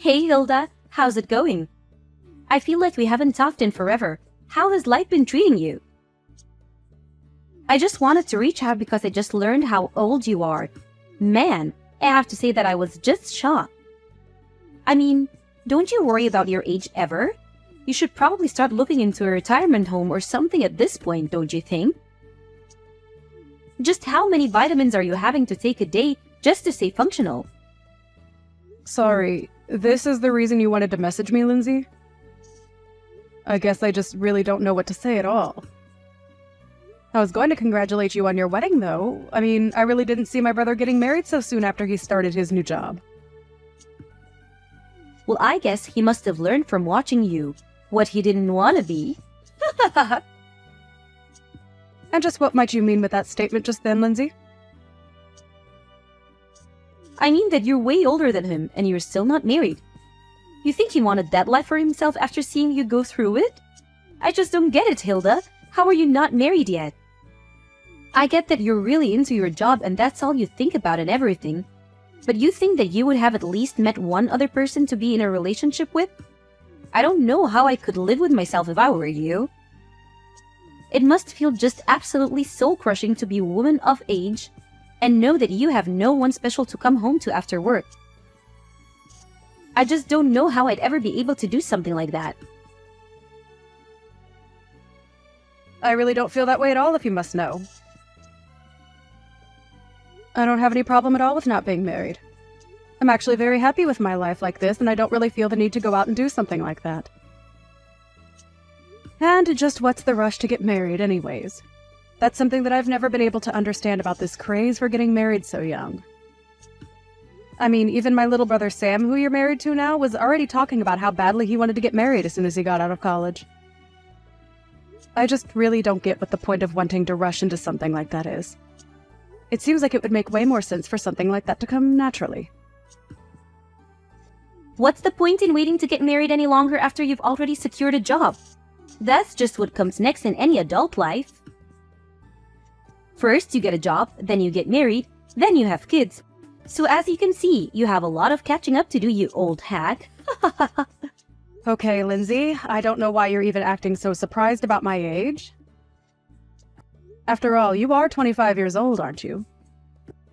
Hey Hilda, how's it going? I feel like we haven't talked in forever. How has life been treating you? I just wanted to reach out because I just learned how old you are. Man, I have to say that I was just shocked. I mean, don't you worry about your age ever? You should probably start looking into a retirement home or something at this point, don't you think? Just how many vitamins are you having to take a day just to stay functional? Sorry, this is the reason you wanted to message me, Lindsay? I guess I just really don't know what to say at all. I was going to congratulate you on your wedding, though. I mean, I really didn't see my brother getting married so soon after he started his new job. Well, I guess he must have learned from watching you what he didn't want to be. And just what might you mean with that statement just then, Lindsay? I mean that you're way older than him and you're still not married. You think he wanted that life for himself after seeing you go through it? I just don't get it, Hilda. How are you not married yet? I get that you're really into your job and that's all you think about and everything. But you think that you would have at least met one other person to be in a relationship with? I don't know how I could live with myself if I were you. It must feel just absolutely soul-crushing to be a woman of age and know that you have no one special to come home to after work. I just don't know how I'd ever be able to do something like that. I really don't feel that way at all, if you must know. I don't have any problem at all with not being married. I'm actually very happy with my life like this, and I don't really feel the need to go out and do something like that. And just what's the rush to get married anyways? That's something that I've never been able to understand about this craze for getting married so young. I mean, even my little brother Sam, who you're married to now, was already talking about how badly he wanted to get married as soon as he got out of college. I just really don't get what the point of wanting to rush into something like that is. It seems like it would make way more sense for something like that to come naturally. What's the point in waiting to get married any longer after you've already secured a job? That's just what comes next in any adult life. First, you get a job, then you get married, then you have kids. So as you can see, you have a lot of catching up to do, you old hack. Okay, Lindsay, I don't know why you're even acting so surprised about my age. After all, you are 25 years old, aren't you?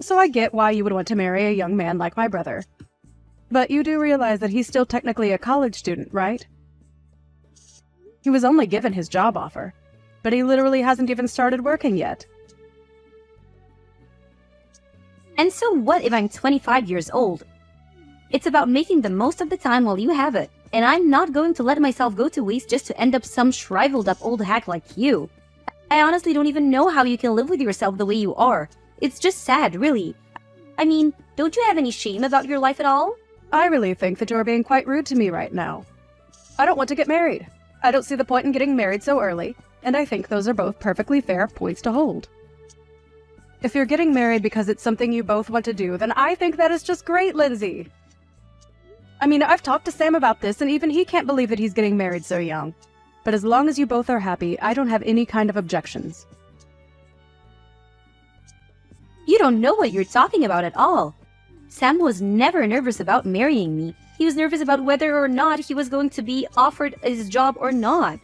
So I get why you would want to marry a young man like my brother. But you do realize that he's still technically a college student, right? He was only given his job offer, but he literally hasn't even started working yet. And so what if I'm 25 years old? It's about making the most of the time while you have it, and I'm not going to let myself go to waste just to end up some shriveled up old hack like you. I honestly don't even know how you can live with yourself the way you are. It's just sad, really. I mean, don't you have any shame about your life at all? I really think that you're being quite rude to me right now. I don't want to get married. I don't see the point in getting married so early, and I think those are both perfectly fair points to hold. If you're getting married because it's something you both want to do, then I think that is just great, Lindsay. I mean, I've talked to Sam about this, and even he can't believe that he's getting married so young. But as long as you both are happy, I don't have any kind of objections. You don't know what you're talking about at all. Sam was never nervous about marrying me. He was nervous about whether or not he was going to be offered his job or not.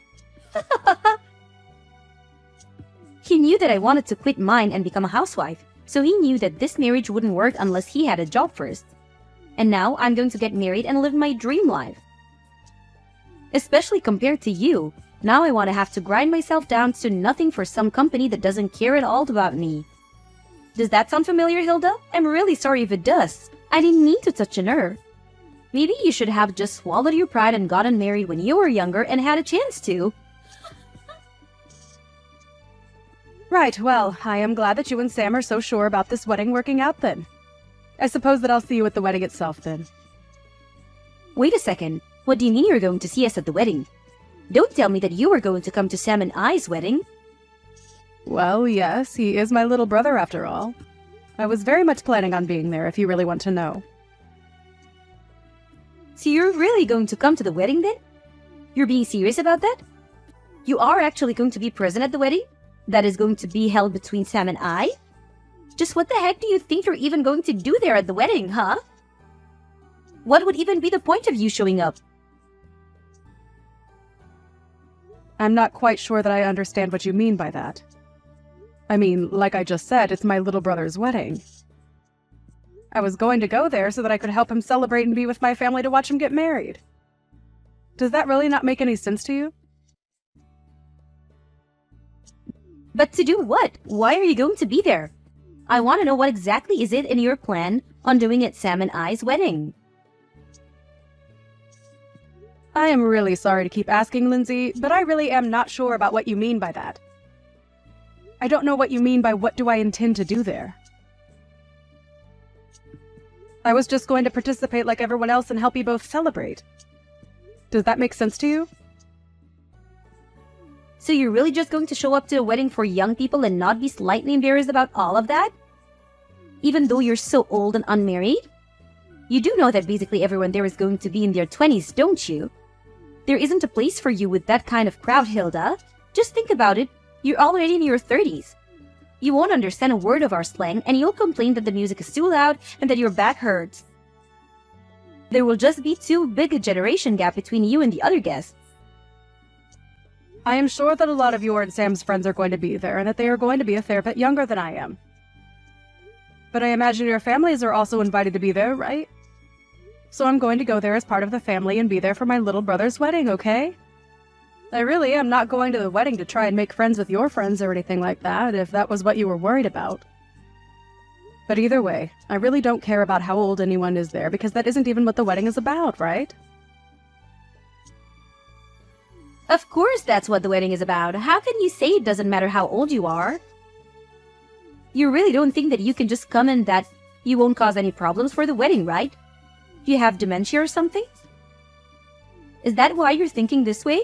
He knew that I wanted to quit mine and become a housewife, so he knew that this marriage wouldn't work unless he had a job first. And now I'm going to get married and live my dream life. Especially compared to you, now I want to have to grind myself down to nothing for some company that doesn't care at all about me. Does that sound familiar, Hilda? I'm really sorry if it does. I didn't mean to touch a nerve. Maybe you should have just swallowed your pride and gotten married when you were younger and had a chance to. Right, well, I am glad that you and Sam are so sure about this wedding working out then. I suppose that I'll see you at the wedding itself then. Wait a second. What do you mean you're going to see us at the wedding? Don't tell me that you were going to come to Sam and I's wedding. Well, yes, he is my little brother after all. I was very much planning on being there if you really want to know. So you're really going to come to the wedding then? You're being serious about that? You are actually going to be present at the wedding? That is going to be held between Sam and I? Just what the heck do you think you're even going to do there at the wedding, huh? What would even be the point of you showing up? I'm not quite sure that I understand what you mean by that. I mean, like I just said, it's my little brother's wedding. I was going to go there so that I could help him celebrate and be with my family to watch him get married. Does that really not make any sense to you? But to do what? Why are you going to be there? I want to know what exactly is it in your plan on doing at Sam and I's wedding. I am really sorry to keep asking, Lindsay, but I really am not sure about what you mean by that. I don't know what you mean by what do I intend to do there. I was just going to participate like everyone else and help you both celebrate. Does that make sense to you? So you're really just going to show up to a wedding for young people and not be slightly embarrassed about all of that? Even though you're so old and unmarried? You do know that basically everyone there is going to be in their 20s, don't you? There isn't a place for you with that kind of crowd, Hilda. Just think about it. You're already in your 30s. You won't understand a word of our slang, and you'll complain that the music is too loud and that your back hurts. There will just be too big a generation gap between you and the other guests. I am sure that a lot of your and Sam's friends are going to be there and that they are going to be a fair bit younger than I am. But I imagine your families are also invited to be there, right? So I'm going to go there as part of the family and be there for my little brother's wedding, okay? I really am not going to the wedding to try and make friends with your friends or anything like that, if that was what you were worried about. But either way, I really don't care about how old anyone is there, because that isn't even what the wedding is about, right? Of course that's what the wedding is about. How can you say it doesn't matter how old you are? You really don't think that you can just come and that you won't cause any problems for the wedding, right? Do you have dementia or something? Is that why you're thinking this way?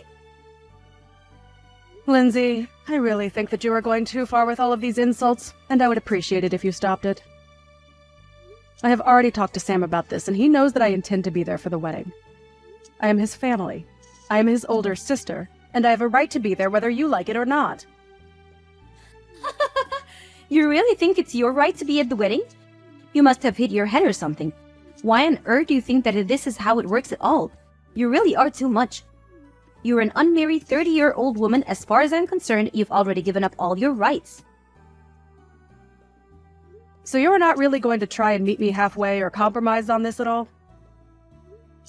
Lindsay, I really think that you are going too far with all of these insults, and I would appreciate it if you stopped it. I have already talked to Sam about this, and he knows that I intend to be there for the wedding. I am his family. I am his older sister, and I have a right to be there whether you like it or not. You really think it's your right to be at the wedding? You must have hit your head or something. Why on earth do you think that this is how it works at all? You really are too much. You're an unmarried 30-year-old woman. As far as I'm concerned, you've already given up all your rights. So you're not really going to try and meet me halfway or compromise on this at all?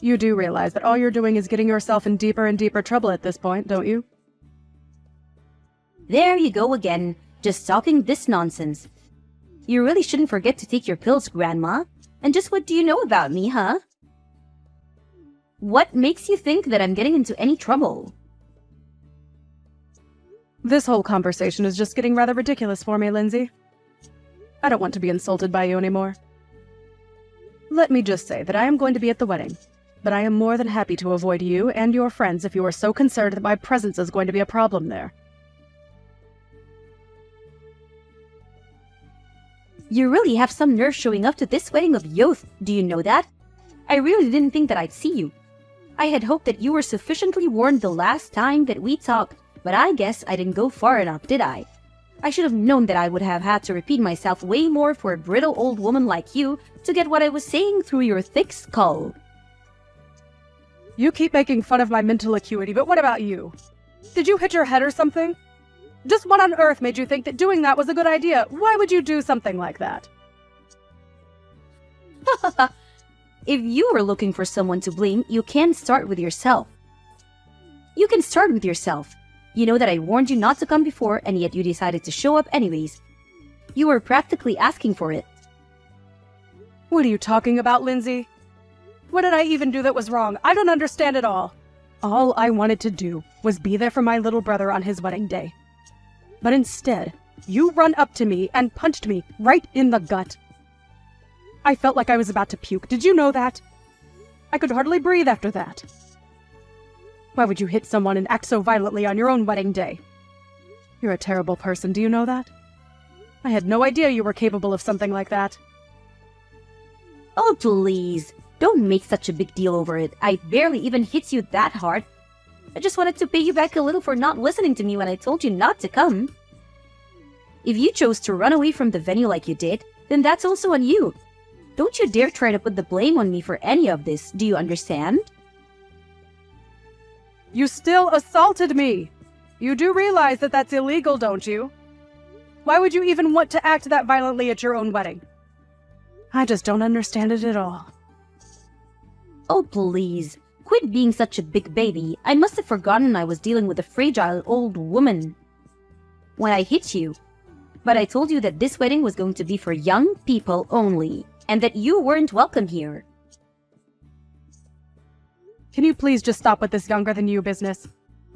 You do realize that all you're doing is getting yourself in deeper and deeper trouble at this point, don't you? There you go again, just talking this nonsense. You really shouldn't forget to take your pills, Grandma. And just what do you know about me, huh? What makes you think that I'm getting into any trouble? This whole conversation is just getting rather ridiculous for me, Lindsay. I don't want to be insulted by you anymore. Let me just say that I am going to be at the wedding, but I am more than happy to avoid you and your friends if you are so concerned that my presence is going to be a problem there. You really have some nerve showing up to this wedding of Yoth, do you know that? I really didn't think that I'd see you. I had hoped that you were sufficiently warned the last time that we talked, but I guess I didn't go far enough, did I? I should have known that I would have had to repeat myself way more for a brittle old woman like you to get what I was saying through your thick skull. You keep making fun of my mental acuity, but what about you? Did you hit your head or something? Just what on earth made you think that doing that was a good idea? Why would you do something like that? If you were looking for someone to blame, you can start with yourself. You can start with yourself. You know that I warned you not to come before, and yet you decided to show up anyways. You were practically asking for it. What are you talking about, Lindsay? What did I even do that was wrong? I don't understand at all. All I wanted to do was be there for my little brother on his wedding day. But instead, you run up to me and punched me right in the gut. I felt like I was about to puke. Did you know that? I could hardly breathe after that. Why would you hit someone and act so violently on your own wedding day? You're a terrible person, do you know that? I had no idea you were capable of something like that. Oh, please. Don't make such a big deal over it. I barely even hit you that hard. I just wanted to pay you back a little for not listening to me when I told you not to come. If you chose to run away from the venue like you did, then that's also on you. Don't you dare try to put the blame on me for any of this, do you understand? You still assaulted me! You do realize that that's illegal, don't you? Why would you even want to act that violently at your own wedding? I just don't understand it at all. Oh, please. Quit being such a big baby. I must have forgotten I was dealing with a fragile old woman when I hit you. But I told you that this wedding was going to be for young people only, and that you weren't welcome here. Can you please just stop with this younger than you business?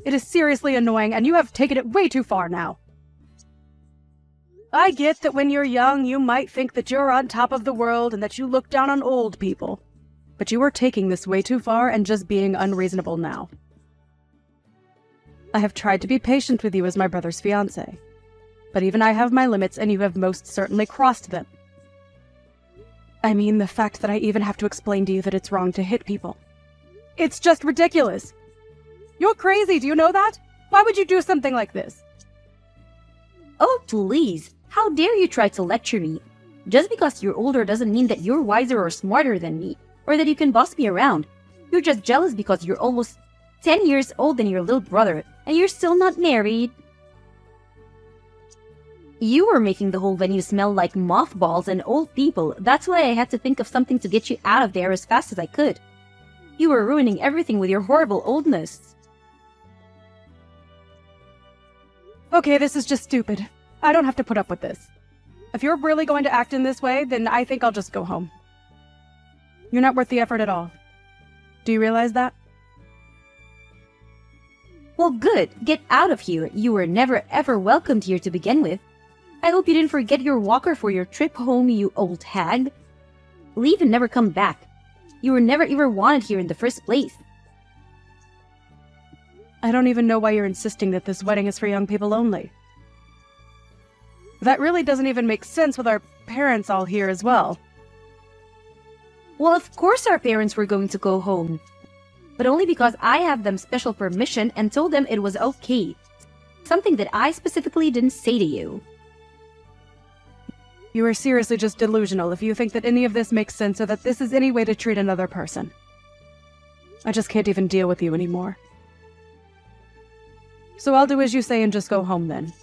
It is seriously annoying, and you have taken it way too far now. I get that when you're young, you might think that you're on top of the world and that you look down on old people. But you are taking this way too far and just being unreasonable now. I have tried to be patient with you as my brother's fiancé, but even I have my limits and you have most certainly crossed them. I mean, the fact that I even have to explain to you that it's wrong to hit people. It's just ridiculous. You're crazy, do you know that? Why would you do something like this? Oh, please. How dare you try to lecture me? Just because you're older doesn't mean that you're wiser or smarter than me, or that you can boss me around. You're just jealous because you're almost 10 years older than your little brother, and you're still not married. You were making the whole venue smell like mothballs and old people. That's why I had to think of something to get you out of there as fast as I could. You were ruining everything with your horrible oldness. Okay, this is just stupid. I don't have to put up with this. If you're really going to act in this way, then I think I'll just go home. You're not worth the effort at all. Do you realize that? Well, good. Get out of here. You were never ever welcomed here to begin with. I hope you didn't forget your walker for your trip home, you old hag. Leave and never come back. You were never even wanted here in the first place. I don't even know why you're insisting that this wedding is for young people only. That really doesn't even make sense with our parents all here as well. Well, of course our parents were going to go home. But only because I have them special permission and told them it was okay. Something that I specifically didn't say to you. You are seriously just delusional if you think that any of this makes sense or that this is any way to treat another person. I just can't even deal with you anymore. So I'll do as you say and just go home then.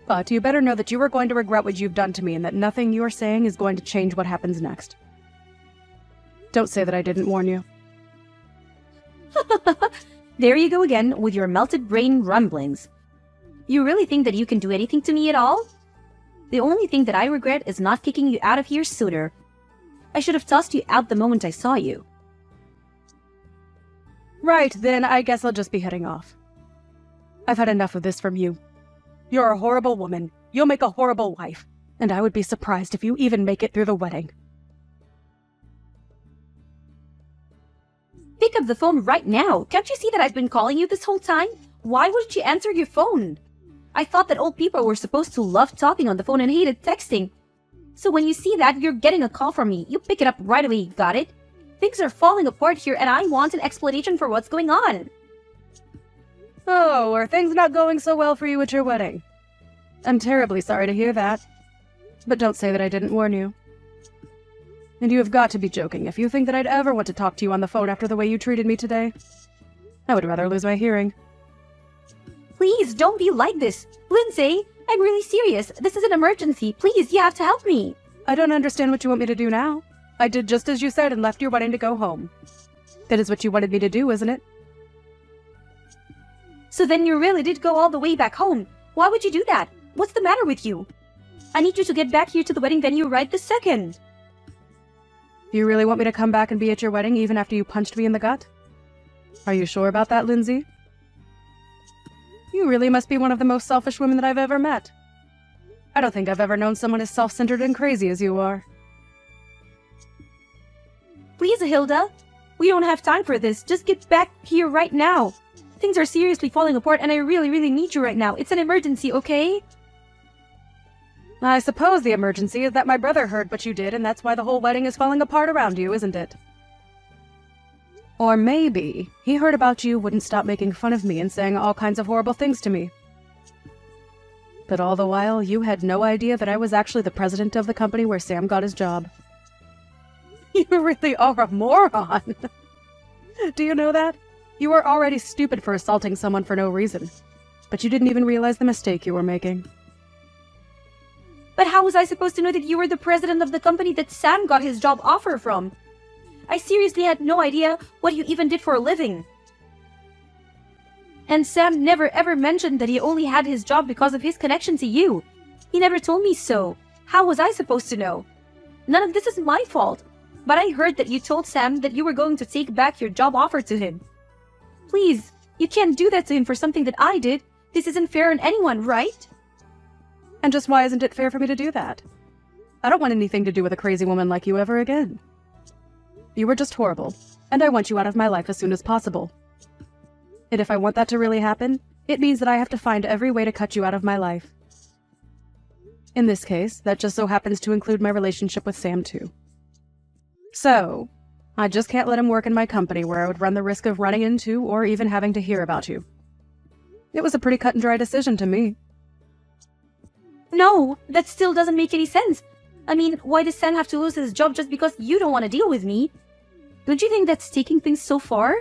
But you better know that you are going to regret what you've done to me and that nothing you're saying is going to change what happens next. Don't say that I didn't warn you. There you go again with your melted brain rumblings. You really think that you can do anything to me at all? The only thing that I regret is not kicking you out of here sooner. I should have tossed you out the moment I saw you. Right, then I guess I'll just be heading off. I've had enough of this from you. You're a horrible woman. You'll make a horrible wife. And I would be surprised if you even make it through the wedding. Pick up the phone right now. Can't you see that I've been calling you this whole time? Why wouldn't you answer your phone? I thought that old people were supposed to love talking on the phone and hated texting. So when you see that you're getting a call from me, you pick it up right away, got it? Things are falling apart here and I want an explanation for what's going on. Oh, are things not going so well for you at your wedding? I'm terribly sorry to hear that. But don't say that I didn't warn you. And you have got to be joking if you think that I'd ever want to talk to you on the phone after the way you treated me today. I would rather lose my hearing. Please, don't be like this. Lindsay, I'm really serious. This is an emergency. Please, you have to help me. I don't understand what you want me to do now. I did just as you said and left your wedding to go home. That is what you wanted me to do, isn't it? So then you really did go all the way back home. Why would you do that? What's the matter with you? I need you to get back here to the wedding venue right this second. Do you really want me to come back and be at your wedding even after you punched me in the gut? Are you sure about that, Lindsay? You really must be one of the most selfish women that I've ever met. I don't think I've ever known someone as self-centered and crazy as you are. Please, Hilda. We don't have time for this. Just get back here right now. Things are seriously falling apart and I really, really need you right now. It's an emergency, okay? I suppose the emergency is that my brother heard what you did and that's why the whole wedding is falling apart around you, isn't it? Or maybe he heard about you, wouldn't stop making fun of me and saying all kinds of horrible things to me. But all the while, you had no idea that I was actually the president of the company where Sam got his job. You really are a moron. Do you know that? You were already stupid for assaulting someone for no reason. But you didn't even realize the mistake you were making. But how was I supposed to know that you were the president of the company that Sam got his job offer from? I seriously had no idea what you even did for a living. And Sam never ever mentioned that he only had his job because of his connection to you. He never told me so. How was I supposed to know? None of this is my fault. But I heard that you told Sam that you were going to take back your job offer to him. Please, you can't do that to him for something that I did. This isn't fair on anyone, right? And just why isn't it fair for me to do that? I don't want anything to do with a crazy woman like you ever again. You were just horrible, and I want you out of my life as soon as possible. And if I want that to really happen, it means that I have to find every way to cut you out of my life. In this case, that just so happens to include my relationship with Sam too. So, I just can't let him work in my company where I would run the risk of running into or even having to hear about you. It was a pretty cut and dry decision to me. No, that still doesn't make any sense. I mean, why does Sam have to lose his job just because you don't want to deal with me? Don't you think that's taking things so far?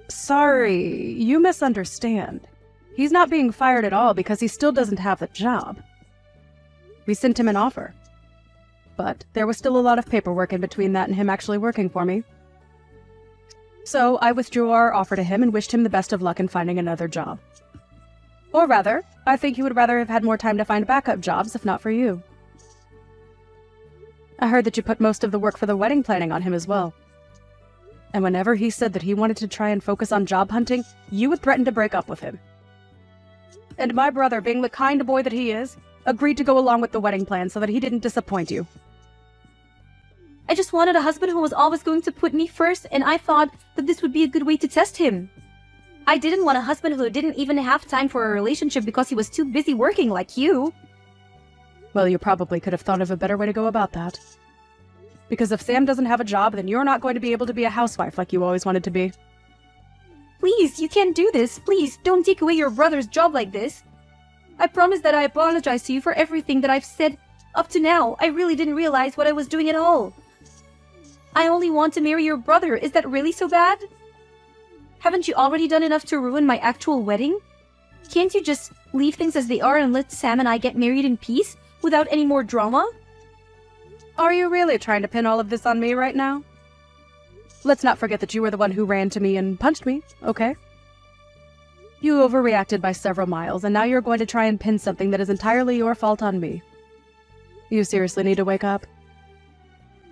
Sorry, you misunderstand. He's not being fired at all because he still doesn't have the job. We sent him an offer. But there was still a lot of paperwork in between that and him actually working for me. So I withdrew our offer to him and wished him the best of luck in finding another job. Or rather, I think he would rather have had more time to find backup jobs if not for you. I heard that you put most of the work for the wedding planning on him as well. And whenever he said that he wanted to try and focus on job hunting, you would threaten to break up with him. And my brother, being the kind boy that he is, agreed to go along with the wedding plan so that he didn't disappoint you. I just wanted a husband who was always going to put me first, and I thought that this would be a good way to test him. I didn't want a husband who didn't even have time for a relationship because he was too busy working like you. Well, you probably could have thought of a better way to go about that. Because if Sam doesn't have a job, then you're not going to be able to be a housewife like you always wanted to be. Please, you can't do this. Please, don't take away your brother's job like this. I promise that I apologize to you for everything that I've said up to now. I really didn't realize what I was doing at all. I only want to marry your brother. Is that really so bad? Haven't you already done enough to ruin my actual wedding? Can't you just leave things as they are and let Sam and I get married in peace without any more drama? Are you really trying to pin all of this on me right now? Let's not forget that you were the one who ran to me and punched me, okay? You overreacted by several miles, and now you're going to try and pin something that is entirely your fault on me. You seriously need to wake up.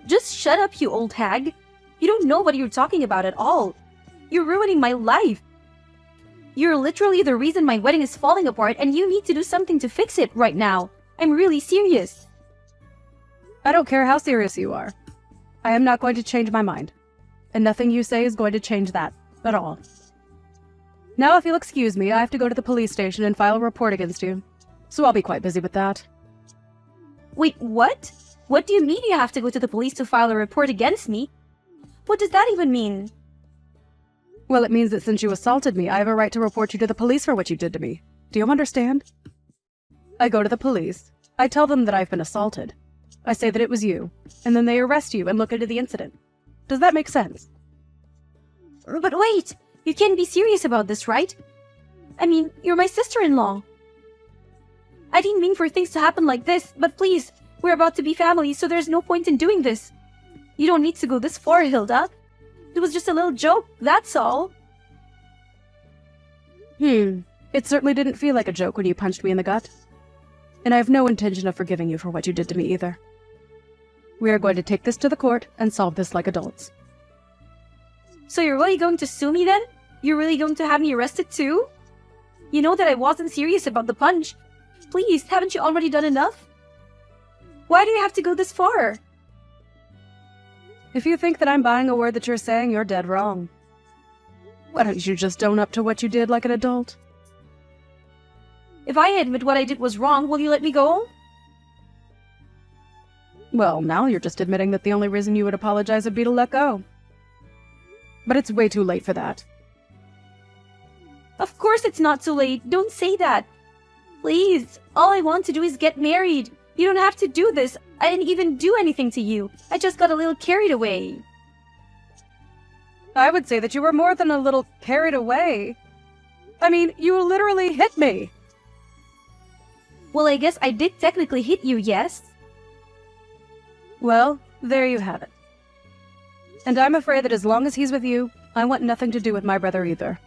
Just shut up, you old hag. You don't know what you're talking about at all. You're ruining my life. You're literally the reason my wedding is falling apart, and you need to do something to fix it right now. I'm really serious. I don't care how serious you are. I am not going to change my mind. And nothing you say is going to change that at all. Now, if you'll excuse me, I have to go to the police station and file a report against you. So I'll be quite busy with that. Wait, what? What do you mean you have to go to the police to file a report against me? What does that even mean? Well, it means that since you assaulted me, I have a right to report you to the police for what you did to me. Do you understand? I go to the police. I tell them that I've been assaulted. I say that it was you, and then they arrest you and look into the incident. Does that make sense? But wait! You can't be serious about this, right? I mean, you're my sister-in-law. I didn't mean for things to happen like this, but please, we're about to be family, so there's no point in doing this. You don't need to go this far, Hilda. It was just a little joke, that's all. It certainly didn't feel like a joke when you punched me in the gut. And I have no intention of forgiving you for what you did to me either. We are going to take this to the court and solve this like adults. So you're really going to sue me then? You're really going to have me arrested too? You know that I wasn't serious about the punch. Please, haven't you already done enough? Why do you have to go this far? If you think that I'm buying a word that you're saying, you're dead wrong. Why don't you just own up to what you did like an adult? If I admit what I did was wrong, will you let me go? Well, now you're just admitting that the only reason you would apologize would be to let go. But it's way too late for that. Of course it's not too late. Don't say that. Please, all I want to do is get married. You don't have to do this. I didn't even do anything to you. I just got a little carried away. I would say that you were more than a little carried away. I mean, you literally hit me. Well, I guess I did technically hit you, yes? Well, there you have it. And I'm afraid that as long as he's with you, I want nothing to do with my brother either.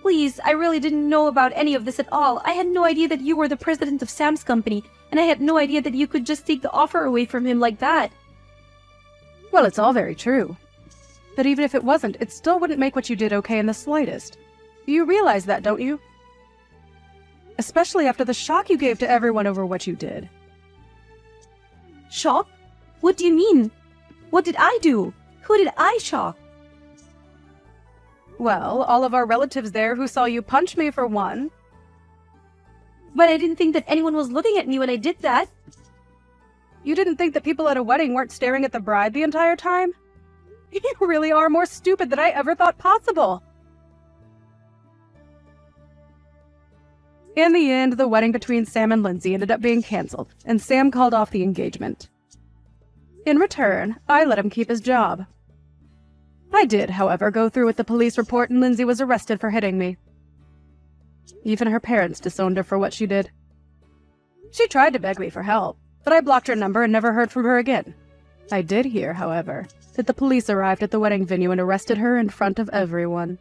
Please, I really didn't know about any of this at all. I had no idea that you were the president of Sam's company, and I had no idea that you could just take the offer away from him like that. Well, it's all very true. But even if it wasn't, it still wouldn't make what you did okay in the slightest. You realize that, don't you? Especially after the shock you gave to everyone over what you did. Shock? What do you mean? What did I do? Who did I shock? Well, all of our relatives there who saw you punch me for one. But I didn't think that anyone was looking at me when I did that. You didn't think that people at a wedding weren't staring at the bride the entire time? You really are more stupid than I ever thought possible. In the end, the wedding between Sam and Lindsay ended up being cancelled, and Sam called off the engagement. In return, I let him keep his job. I did, however, go through with the police report, and Lindsay was arrested for hitting me. Even her parents disowned her for what she did. She tried to beg me for help, but I blocked her number and never heard from her again. I did hear, however, that the police arrived at the wedding venue and arrested her in front of everyone.